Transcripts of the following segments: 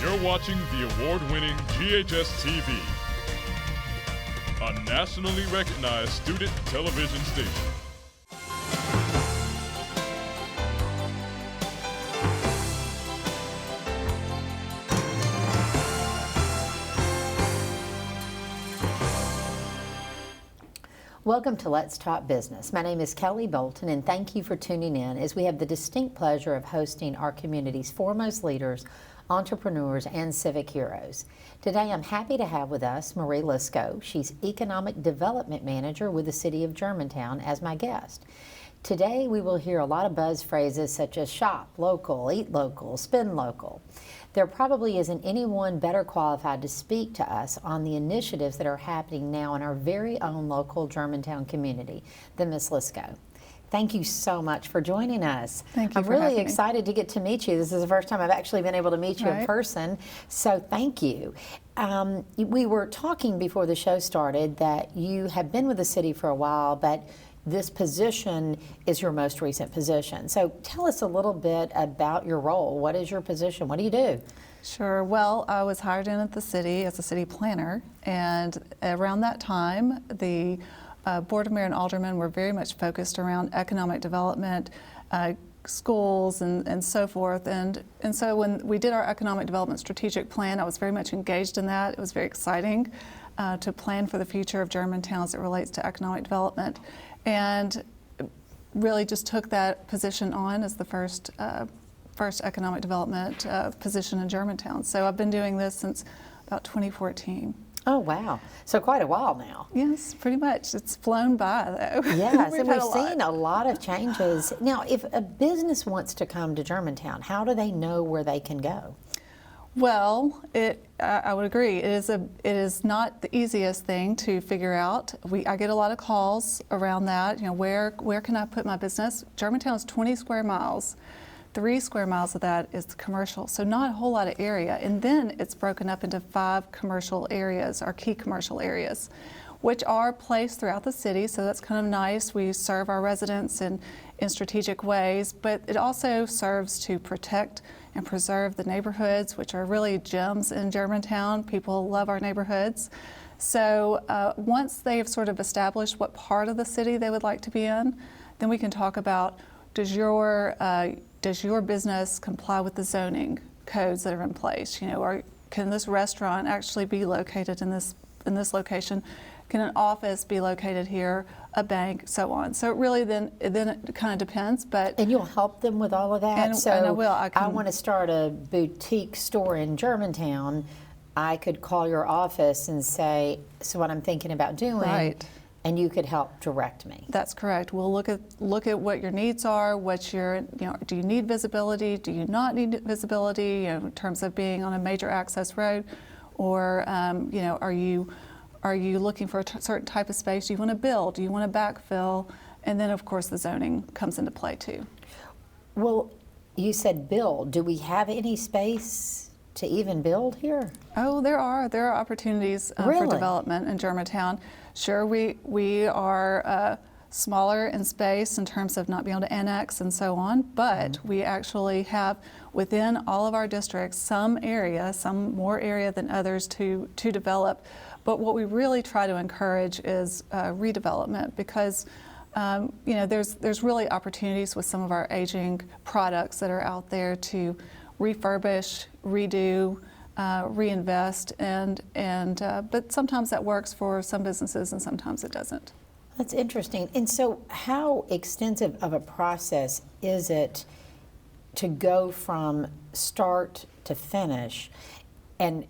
You're watching the award-winning GHS-TV, a nationally recognized student television station. Welcome to Let's Talk Business. My name is Kelly Bolton, and thank you for tuning in as we have the distinct pleasure of hosting our community's foremost leaders, entrepreneurs, and civic heroes. Today, I'm happy to have with us Marie Lisco. She's Economic Development Manager with the City of Germantown as my guest. Today, we will hear a lot of buzz phrases such as shop local, eat local, spend local. There probably isn't anyone better qualified to speak to us on the initiatives that are happening now in our very own local Germantown community than Ms. Lisco. Thank you so much for joining us. Thank you. I'm really excited to get to meet you. This is the first time I've actually been able to meet you in person, so thank you. We were talking before the show started that you have been with the city for a while, but this position is your most recent position. So tell us a little bit about your role. What is your position? What do you do? Sure. Well, I was hired in at the city as a city planner, and around that time, the Board of Mayor and Aldermen were very much focused around economic development, schools, and so forth. And so when we did our economic development strategic plan, I was very much engaged in that. It was very exciting to plan for the future of Germantown as it relates to economic development. And really just took that position on as the first economic development position in Germantown. So I've been doing this since about 2014. Oh, wow. So quite a while now. Yes, pretty much. It's flown by, though. Yes, and we've seen a lot of changes. Now, if a business wants to come to Germantown, how do they know where they can go? Well, I would agree. It is not the easiest thing to figure out. I get a lot of calls around that. You know, where can I put my business? Germantown is 20 square miles. 3 square miles of that is commercial, so not a whole lot of area. And then it's broken up into 5 commercial areas, our key commercial areas, which are placed throughout the city. So that's kind of nice. We serve our residents in strategic ways, but it also serves to protect and preserve the neighborhoods, which are really gems in Germantown. People love our neighborhoods. So once they've sort of established what part of the city they would like to be in, then we can talk about, does your business comply with the zoning codes that are in place? You know, or can this restaurant actually be located in this location? Can an office be located here, a bank, so on? So it really then it kind of depends. And you'll help them with all of that? And I will. I want to start a boutique store in Germantown. I could call your office and say, so what I'm thinking about doing, right, and you could help direct me. That's correct. We'll look at what your needs are, do you need visibility, do you not need visibility, in terms of being on a major access road, or are you looking for a certain type of space? Do you want to build? Do you want to backfill? And then, of course, the zoning comes into play, too. Well, you said build. Do we have any space to even build here? Oh, there are opportunities for development in Germantown. Sure, we are smaller in space in terms of not being able to annex and so on, but we actually have within all of our districts some more area than others to develop. But what we really try to encourage is redevelopment, because there's really opportunities with some of our aging products that are out there to refurbish, redo, reinvest, but sometimes that works for some businesses and sometimes it doesn't. That's interesting. And so how extensive of a process is it to go from start to finish, and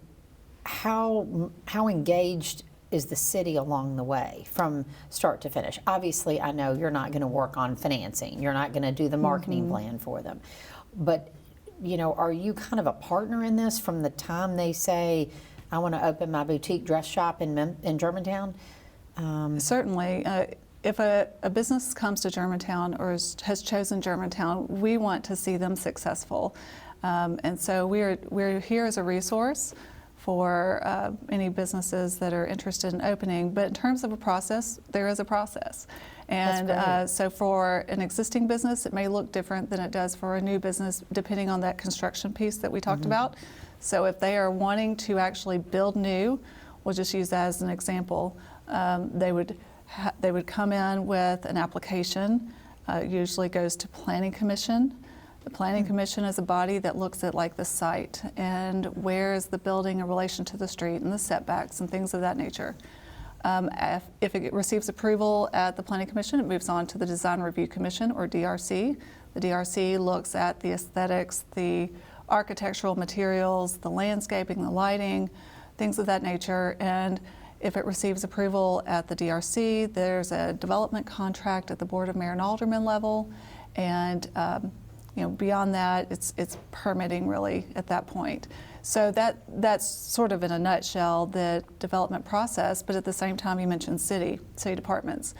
how engaged is the city along the way from start to finish? Obviously, I know you're not going to work on financing. You're not going to do the marketing plan for them. But, are you kind of a partner in this from the time they say, I want to open my boutique dress shop in Germantown? Certainly. If a business comes to Germantown or has chosen Germantown, we want to see them successful. And so we're here as a resource for any businesses that are interested in opening. But in terms of a process, there is a process. And so for an existing business, it may look different than it does for a new business, depending on that construction piece that we talked about. So if they are wanting to actually build new, we'll just use that as an example, they would come in with an application. It usually goes to Planning Commission. The Planning Commission is a body that looks at like the site and where is the building in relation to the street and the setbacks and things of that nature. If it receives approval at the Planning Commission, it moves on to the Design Review Commission, or DRC. The DRC looks at the aesthetics, the architectural materials, the landscaping, the lighting, things of that nature. And if it receives approval at the DRC, there's a development contract at the Board of Mayor and Alderman level. And beyond that, it's permitting really at that point. So that's sort of in a nutshell the development process, but at the same time you mentioned city departments.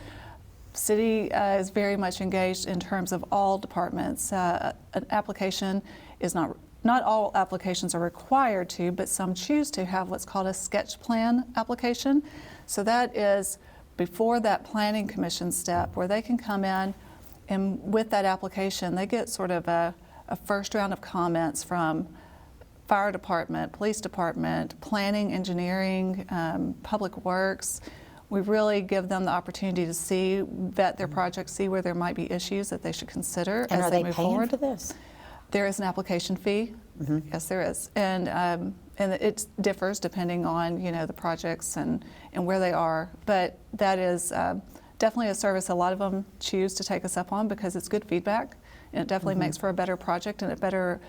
City is very much engaged in terms of all departments. An application is not all applications are required to, but some choose to have what's called a sketch plan application. So that is before that Planning Commission step where they can come in, and with that application they get sort of a first round of comments from fire department, police department, planning, engineering, public works. We really give them the opportunity to vet their project, see where there might be issues that they should consider And as are they they move paying forward. for this? There is an application fee. Yes, there is, and it differs depending on the projects and where they are. But that is definitely a service a lot of them choose to take us up on because it's good feedback, and it definitely makes for a better project and a better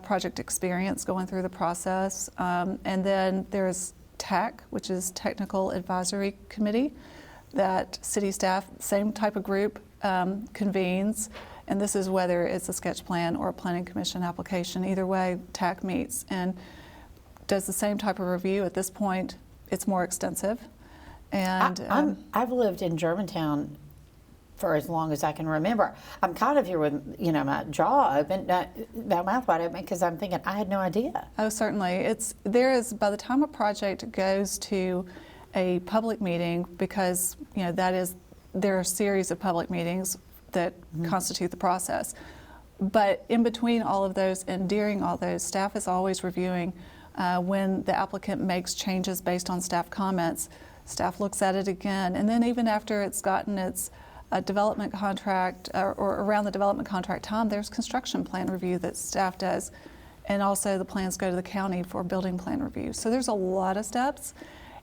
project experience going through the process. And then there's TAC, which is Technical Advisory Committee, that city staff, same type of group, convenes. And this is whether it's a sketch plan or a Planning Commission application. Either way, TAC meets and does the same type of review. At this point, it's more extensive. And I've lived in Germantown for as long as I can remember. I'm kind of here with my jaw open, my mouth wide open, because I'm thinking I had no idea. Oh, certainly. By the time a project goes to a public meeting, because there are a series of public meetings that constitute the process. But in between all of those and during all those, staff is always reviewing when the applicant makes changes based on staff comments. Staff looks at it again, and then even after it's gotten its development contract or around the development contract time, there's construction plan review that staff does, and also the plans go to the county for building plan review. So there's a lot of steps.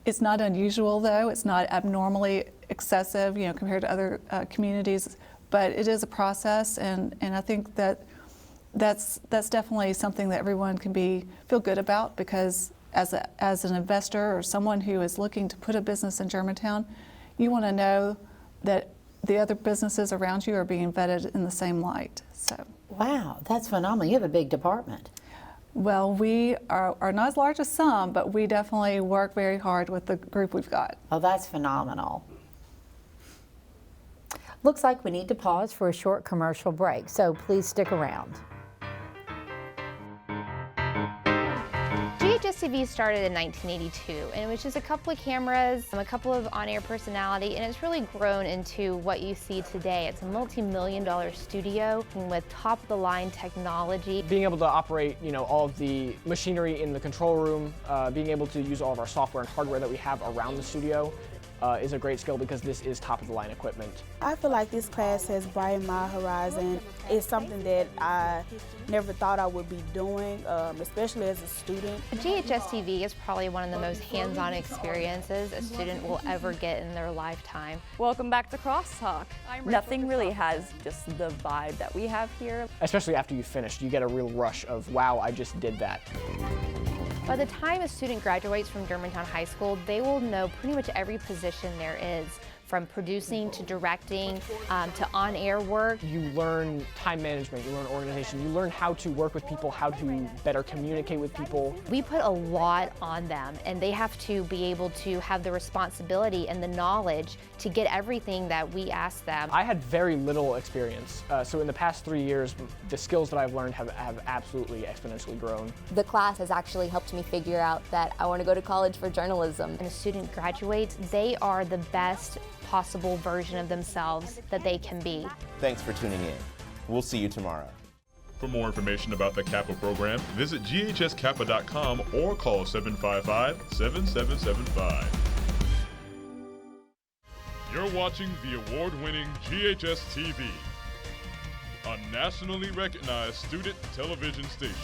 It's not unusual though, it's not abnormally excessive compared to other communities, but it is a process, and I think that's definitely something that everyone can feel good about, because as an investor or someone who is looking to put a business in Germantown, you want to know that the other businesses around you are being vetted in the same light. So. Wow, that's phenomenal. You have a big department. Well, we are not as large as some, but we definitely work very hard with the group we've got. Oh, that's phenomenal. Looks like we need to pause for a short commercial break, so please stick around. GHS-TV started in 1982, and it was just a couple of cameras, a couple of on-air personality, and it's really grown into what you see today. It's a multi-million-dollar studio with top-of-the-line technology. Being able to operate, all of the machinery in the control room, being able to use all of our software and hardware that we have around the studio is a great skill, because this is top-of-the-line equipment. I feel like this class has brightened my horizon. It's something that I never thought I would be doing, especially as a student. GHS-TV is probably one of the most hands-on experiences a student will ever get in their lifetime. Welcome back to Crosstalk. Nothing really has just the vibe that we have here. Especially after you finished, you get a real rush of, wow, I just did that. By the time a student graduates from Germantown High School, they will know pretty much every position there is, from producing to directing to on-air work. You learn time management, you learn organization, you learn how to work with people, how to better communicate with people. We put a lot on them, and they have to be able to have the responsibility and the knowledge to get everything that we ask them. I had very little experience, so in the past 3 years, the skills that I've learned have absolutely exponentially grown. The class has actually helped me figure out that I want to go to college for journalism. When a student graduates, they are the best possible version of themselves that they can be. Thanks for tuning in. We'll see you tomorrow. For more information about the CAPA program, visit ghscapa.com or call 755-7775. You're watching the award-winning GHS-TV, a nationally recognized student television station.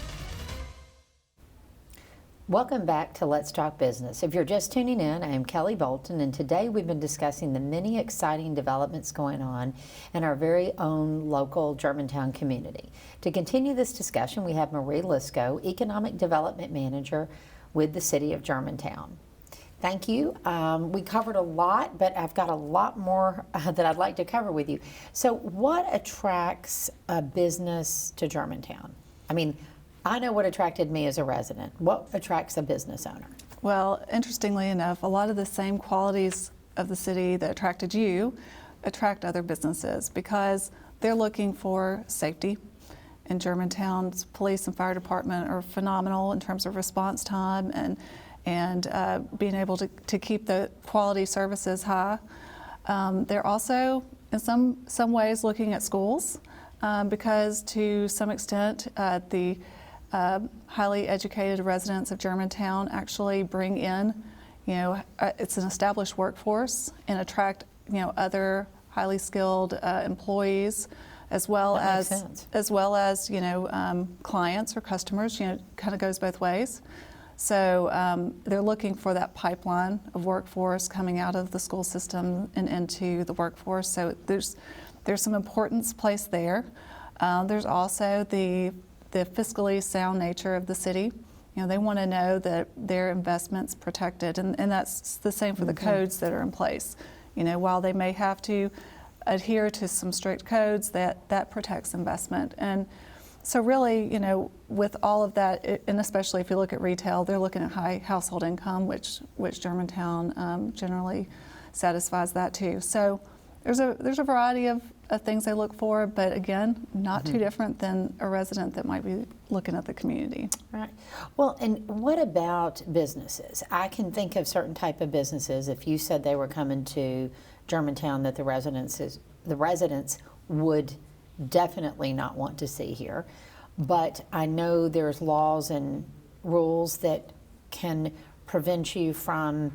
Welcome back to Let's Talk Business. If you're just tuning in, I am Kelly Bolton, and today we've been discussing the many exciting developments going on in our very own local Germantown community. To continue this discussion, we have Marie Lisco, Economic Development Manager with the City of Germantown. Thank you. We covered a lot, but I've got a lot more that I'd like to cover with you. So what attracts a business to Germantown? I mean, I know what attracted me as a resident. What attracts a business owner? Well, interestingly enough, a lot of the same qualities of the city that attracted you attract other businesses because they're looking for safety. And Germantown's police and fire department are phenomenal in terms of response time and being able to keep the quality services high. They're also, in some ways, looking at schools because to some extent the highly educated residents of Germantown actually bring in, it's an established workforce and attract, other highly skilled employees, as well as clients or customers. Kind of goes both ways. So they're looking for that pipeline of workforce coming out of the school system and into the workforce. So there's some importance placed there. There's also the fiscally sound nature of the city. They want to know that their investment's protected, and that's the same for the codes that are in place. While they may have to adhere to some strict codes, that protects investment. And so really, with all of that, and especially if you look at retail, they're looking at high household income, which Germantown generally satisfies that too. So there's a variety of things they look for, but again, not too different than a resident that might be looking at the community. Right. Well, and what about businesses? I can think of certain type of businesses. If you said they were coming to Germantown, that the residents would definitely not want to see here. But I know there's laws and rules that can prevent you from,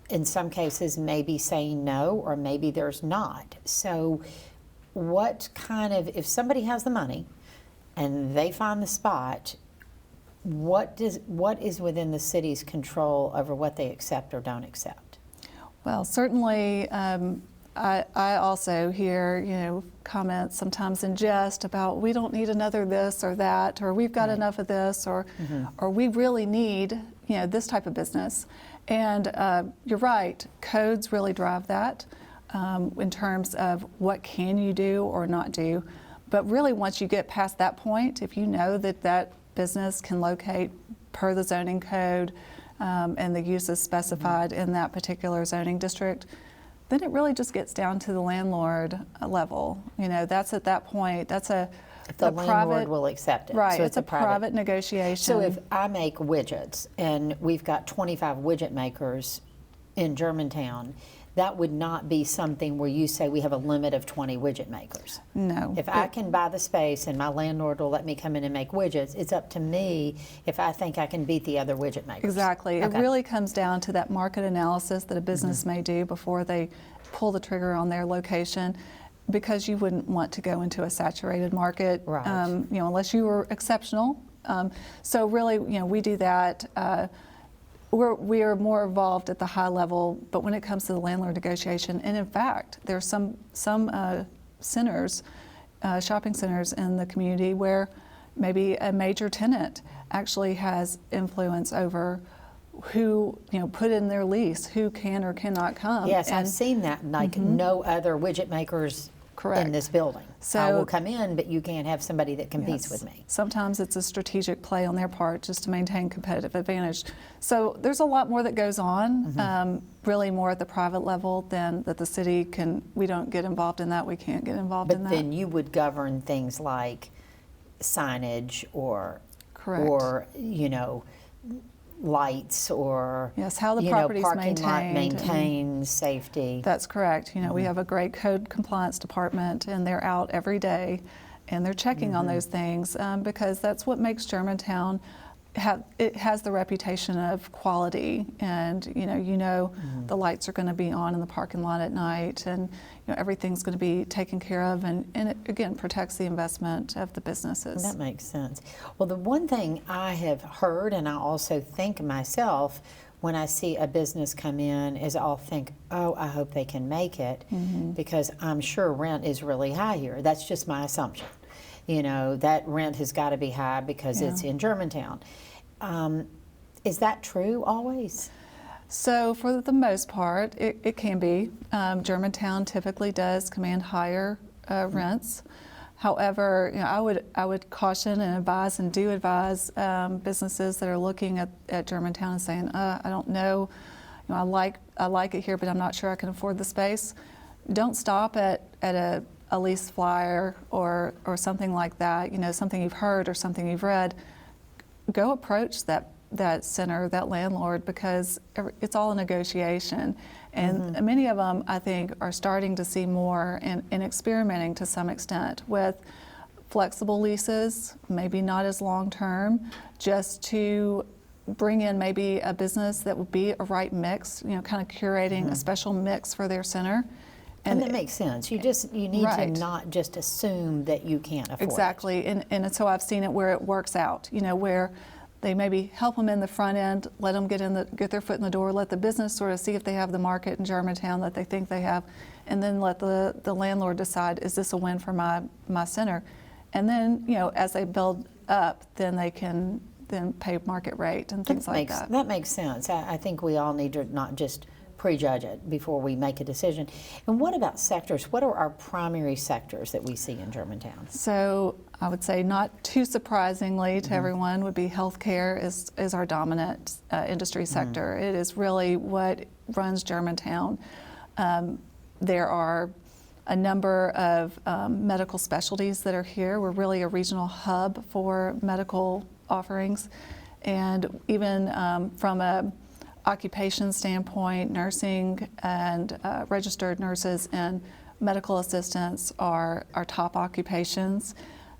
in some cases, maybe saying no, or maybe there's not. So what kind of, if somebody has the money and they find the spot, what is within the city's control over what they accept or don't accept? Well, certainly I also hear, comments sometimes in jest about we don't need another this or that, or we've got enough of this, or we really need, this type of business. And you're right, codes really drive that in terms of what can you do or not do. But really, once you get past that point, if you know that business can locate per the zoning code and the uses specified in that particular zoning district, then it really just gets down to the landlord level. That's at that point, that's if the landlord will accept it. Right, So it's a private negotiation. So if I make widgets, and we've got 25 widget makers in Germantown, that would not be something where you say we have a limit of 20 widget makers. No. If I can buy the space and my landlord will let me come in and make widgets, it's up to me if I think I can beat the other widget makers. Exactly. Okay. It really comes down to that market analysis that a business may do before they pull the trigger on their location, because you wouldn't want to go into a saturated market, right. Unless you were exceptional. So really, we do that. We are more involved at the high level, but when it comes to the landlord negotiation, and in fact, there are some centers, shopping centers in the community where maybe a major tenant actually has influence over who put in their lease, who can or cannot come. Yes, I've seen that. Like no other widget makers in this building. So I will come in, but you can't have somebody that competes with me. Sometimes it's a strategic play on their part just to maintain competitive advantage. So there's a lot more that goes on, really more at the private level than that the city can. We don't get involved in that. We can't get involved in that. But then you would govern things like signage or, correct, or lights, or how the property's parking lot maintains safety. That's correct. We have a great code compliance department, and they're out every day and they're checking on those things because that's what makes Germantown it has the reputation of quality, and the lights are going to be on in the parking lot at night, and everything's going to be taken care of, and it again protects the investment of the businesses. That makes sense. Well, the one thing I have heard, and I also think myself, when I see a business come in, is I'll think, oh, I hope they can make it, because I'm sure rent is really high here. That's just my assumption. That rent has got to be high because it's in Germantown. Is that true always? So for the most part, it can be. Germantown typically does command higher rents. However, I would caution and advise, and do advise businesses that are looking at Germantown and saying, I don't know, I like it here, but I'm not sure I can afford the space. Don't stop at a lease flyer or something like that. Something you've heard or something you've read. Go approach that center, that landlord, because it's all a negotiation. And many of them, I think, are starting to see more and experimenting to some extent with flexible leases, maybe not as long-term, just to bring in maybe a business that would be a right mix, kind of curating a special mix for their center. And that makes sense. You need to not just assume that you can't afford it. Exactly, and so I've seen it where it works out, where they maybe help them in the front end, let them get their foot in the door, let the business sort of see if they have the market in Germantown that they think they have, and then let the landlord decide, is this a win for my center? And then, as they build up, then they can then pay market rate and things like that. That makes sense. I think we all need to not just prejudge it before we make a decision. And what about sectors? What are our primary sectors that we see in Germantown? So I would say, not too surprisingly to everyone, would be healthcare is our dominant industry sector. It is really what runs Germantown. There are a number of medical specialties that are here. We're really a regional hub for medical offerings, and even from a occupation standpoint, nursing and registered nurses and medical assistants are our top occupations.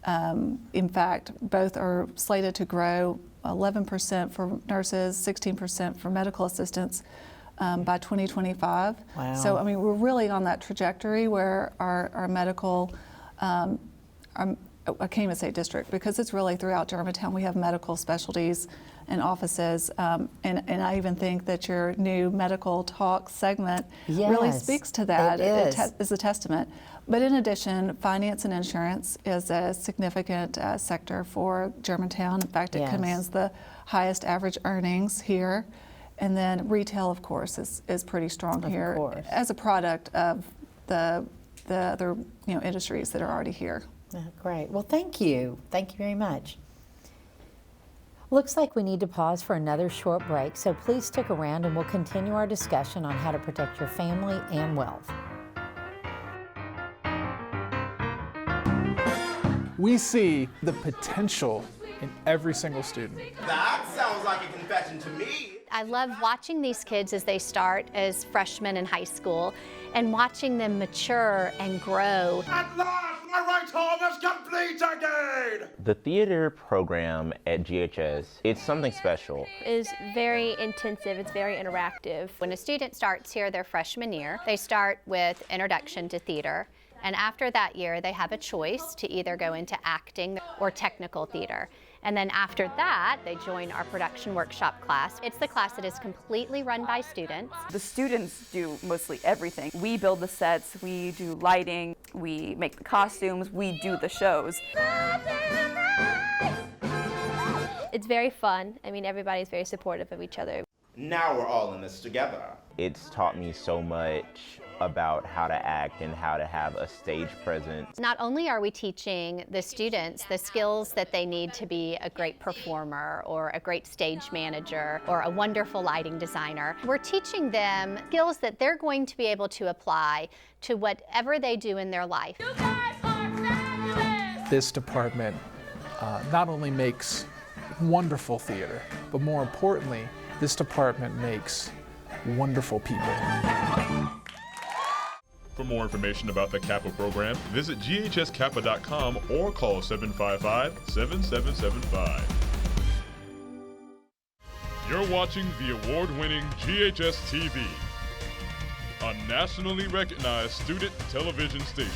In fact, both are slated to grow 11% for nurses, 16% for medical assistants by 2025. Wow. So, we're really on that trajectory where our medical, I can't even say district, because it's really throughout Germantown. We have medical specialties and offices, and I even think that your new medical talk segment really speaks to that. It is a testament. But in addition, finance and insurance is a significant sector for Germantown. In fact, it commands the highest average earnings here. And then retail, of course, is pretty strong here as a product of the other industries that are already here. Great. Well, thank you. Thank you very much. Looks like we need to pause for another short break, so please stick around and we'll continue our discussion on how to protect your family and wealth. We see the potential in every single student. That sounds like a confession to me. I love watching these kids as they start as freshmen in high school and watching them mature and grow. At last, my right arm is complete again! The theater program at GHS, it's something special. It is very intensive, it's very interactive. When a student starts here their freshman year, they start with Introduction to Theater. And after that year, they have a choice to either go into acting or technical theater. And then after that, they join our production workshop class. It's the class that is completely run by students. The students do mostly everything. We build the sets, we do lighting, we make the costumes, we do the shows. It's very fun. Everybody's very supportive of each other. Now we're all in this together. It's taught me so much about how to act and how to have a stage presence. Not only are we teaching the students the skills that they need to be a great performer or a great stage manager or a wonderful lighting designer, we're teaching them skills that they're going to be able to apply to whatever they do in their life. You guys are fabulous! This department not only makes wonderful theater, but more importantly, this department makes wonderful people. For more information about the CAPA program, visit GHS-Kappa.com or call 755-7775. You're watching the award-winning GHS-TV, a nationally recognized student television station.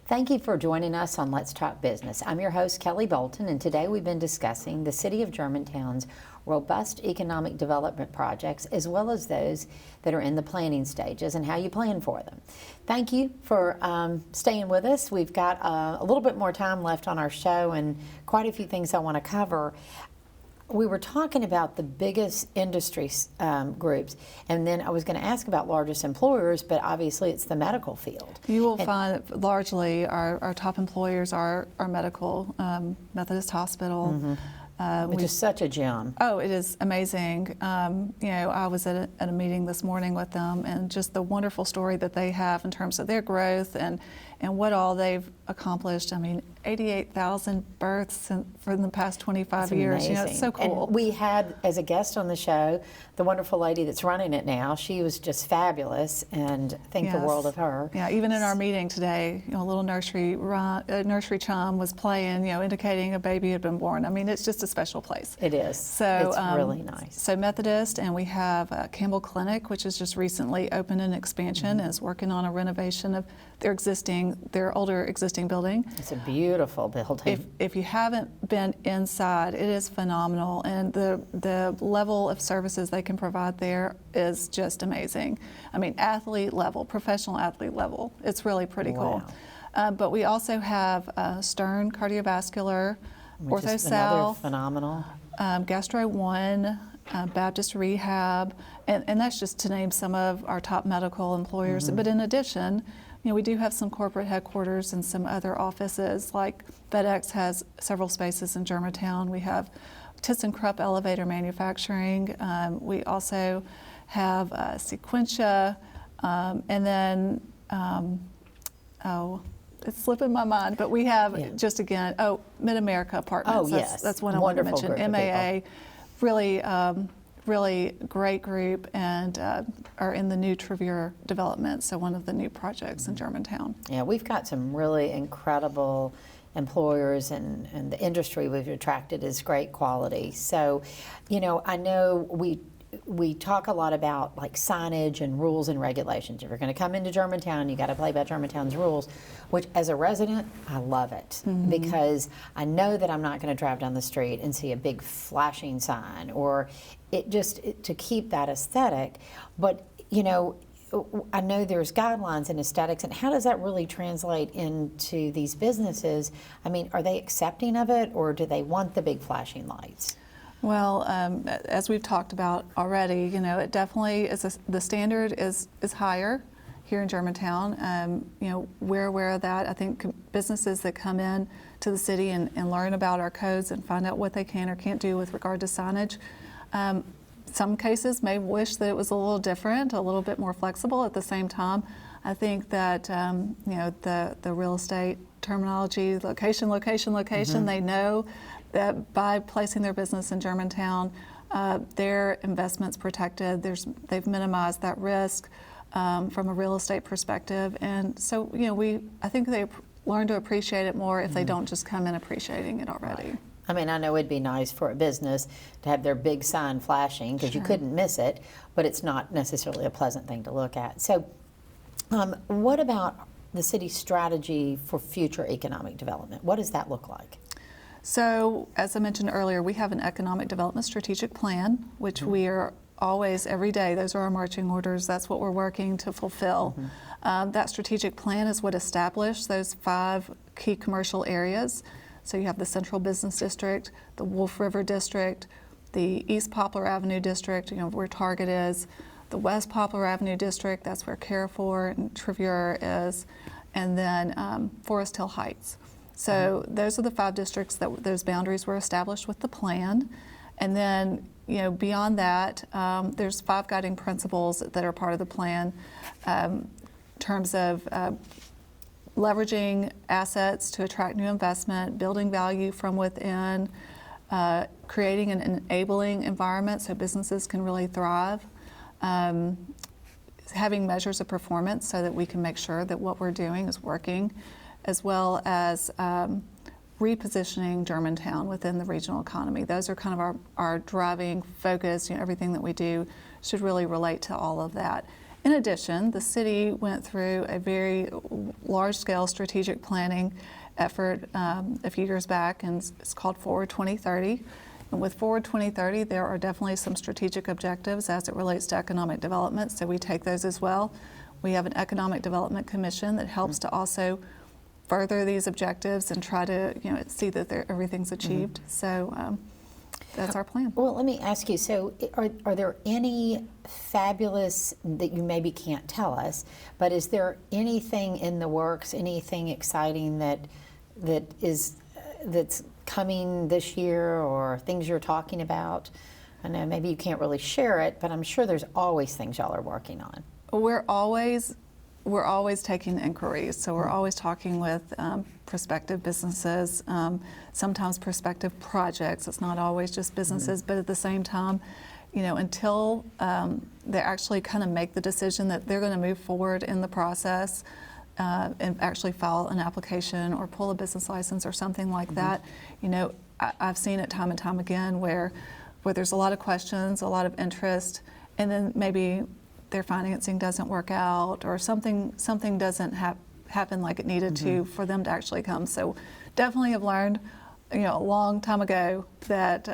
Thank you for joining us on Let's Talk Business. I'm your host, Kelly Bolton, and today we've been discussing the City of Germantown's robust economic development projects, as well as those that are in the planning stages and how you plan for them. Thank you for staying with us. We've got a little bit more time left on our show and quite a few things I want to cover. We were talking about the biggest industry groups, and then I was going to ask about largest employers, but obviously it's the medical field. You will find that largely our top employers are medical, Methodist Hospital. Which is such a gem. Oh, it is amazing. You know, I was at a meeting this morning with them, and just the wonderful story that they have in terms of their growth and what all they've accomplished. I mean, 88,000 births for the past 25 years. You know, it's so cool. And we had, as a guest on the show, the wonderful lady that's running it now. She was just fabulous, and think the world of her. Yeah, even in our meeting today, you know, a little nursery chime was playing, you know, indicating a baby had been born. I mean, it's just a special place. It is. So it's really nice. So Methodist, and we have Campbell Clinic, which has just recently opened an expansion, and is working on a renovation of their older existing building. It's a beautiful building. If you haven't been inside, it is phenomenal, and the level of services they can provide there is just amazing. I mean, athlete level, professional athlete level. It's really pretty cool. But we also have Stern Cardiovascular, OrthoSal, phenomenal, Gastro One, Baptist Rehab, and that's just to name some of our top medical employers. But in addition, you know, we do have some corporate headquarters and some other offices, like FedEx has several spaces in Germantown. We have ThyssenKrupp Elevator Manufacturing. We also have Sequentia, and then, it's slipping my mind, but we have just again, Mid-America Apartments. Oh, yes. That's one I want to mention. MAA, really, really great group, and are in the new Trevere development, so one of the new projects in Germantown. Yeah, we've got some really incredible employers, and the industry we've attracted is great quality. So, you know, I know we talk a lot about like signage and rules and regulations. If you're going to come into Germantown, you got to play by Germantown's rules, which as a resident, I love it because I know that I'm not going to drive down the street and see a big flashing sign, or to keep that aesthetic. But, you know, I know there's guidelines and aesthetics, and how does that really translate into these businesses? I mean, are they accepting of it, or do they want the big flashing lights? Well, as we've talked about already, you know, it definitely is. The standard is higher here in Germantown. You know, we're aware of that. I think businesses that come in to the city and learn about our codes and find out what they can or can't do with regard to signage. Some cases may wish that it was a little different, a little bit more flexible. At the same time, I think that you know, the real estate terminology, location, they know that by placing their business in Germantown, their investment's protected. They've minimized that risk from a real estate perspective, and so, you know, I think they learn to appreciate it more if they don't just come in appreciating it already. Right. I mean, I know it'd be nice for a business to have their big sign flashing because you couldn't miss it, but it's not necessarily a pleasant thing to look at. So, what about the city's strategy for future economic development? What does that look like? So, as I mentioned earlier, we have an economic development strategic plan, which we are always, every day, those are our marching orders. That's what we're working to fulfill. That strategic plan is what established those 5 key commercial areas. So you have the Central Business District, the Wolf River District, the East Poplar Avenue District, you know, where Target is, the West Poplar Avenue District, that's where Carrefour and Trevere is, and then Forest Hill Heights. So those are the 5 districts that those boundaries were established with the plan. And then, you know, beyond that, there's 5 guiding principles that are part of the plan in terms of leveraging assets to attract new investment, building value from within, creating an enabling environment so businesses can really thrive, having measures of performance so that we can make sure that what we're doing is working, as well as repositioning Germantown within the regional economy. Those are kind of our driving focus. Everything that we do should really relate to all of that. In addition, the city went through a very large-scale strategic planning effort a few years back, and it's called Forward 2030. And with Forward 2030, there are definitely some strategic objectives as it relates to economic development, so we take those as well. We have an Economic Development Commission that helps to also further these objectives and try to see that everything's achieved. So that's our plan. Well, let me ask you, so are there any fabulous, that you maybe can't tell us, but is there anything in the works, anything exciting that's coming this year, or things you're talking about? I know maybe you can't really share it, but I'm sure there's always things y'all are working on. We're always taking inquiries, so we're always talking with prospective businesses, sometimes prospective projects. It's not always just businesses, but at the same time, until they actually kind of make the decision that they're going to move forward in the process and actually file an application or pull a business license or something like that, I've seen it time and time again where there's a lot of questions, a lot of interest, and then maybe their financing doesn't work out, or something doesn't happen like it needed to for them to actually come. So definitely have learned, a long time ago that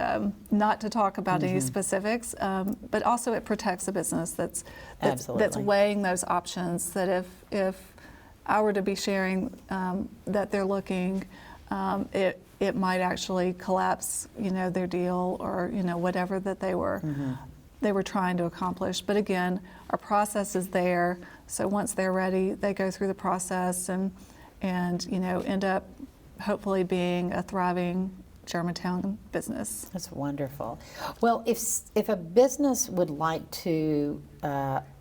not to talk about any specifics, but also it protects the business that's weighing those options. That if I were to be sharing that they're looking, it might actually collapse, their deal, or whatever that they were trying to accomplish. But again, our process is there, so once they're ready, they go through the process and end up hopefully being a thriving Germantown business. That's wonderful. Well, if a business would like to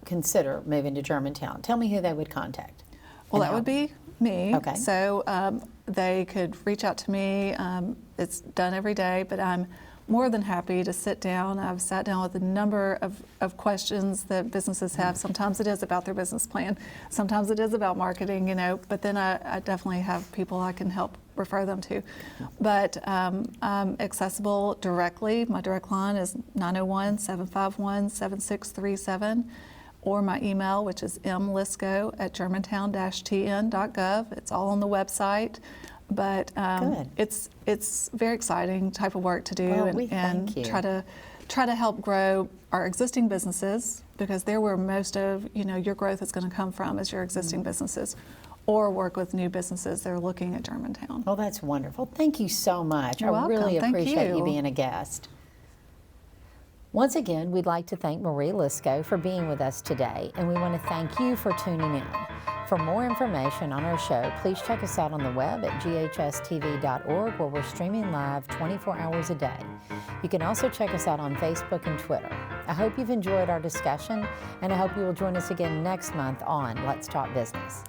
consider moving to Germantown, tell me who they would contact. Well, that would be me. Okay. So they could reach out to me. It's done every day, but I'm more than happy to sit down. I've sat down with a number of questions that businesses have. Sometimes it is about their business plan. Sometimes it is about marketing, but then I definitely have people I can help refer them to. But I'm accessible directly. My direct line is 901-751-7637, or my email, which is mlisco@germantown-tn.gov. It's all on the website. But it's very exciting type of work to do, and try to help grow our existing businesses, because they're where most of your growth is going to come from, is your existing businesses, or work with new businesses that are looking at Germantown. Well, that's wonderful. Thank you so much. You're welcome. Really appreciate you you being a guest. Once again, we'd like to thank Marie Lisco for being with us today, and we want to thank you for tuning in. For more information on our show, please check us out on the web at GHS-TV.org, where we're streaming live 24 hours a day. You can also check us out on Facebook and Twitter. I hope you've enjoyed our discussion, and I hope you will join us again next month on Let's Talk Business.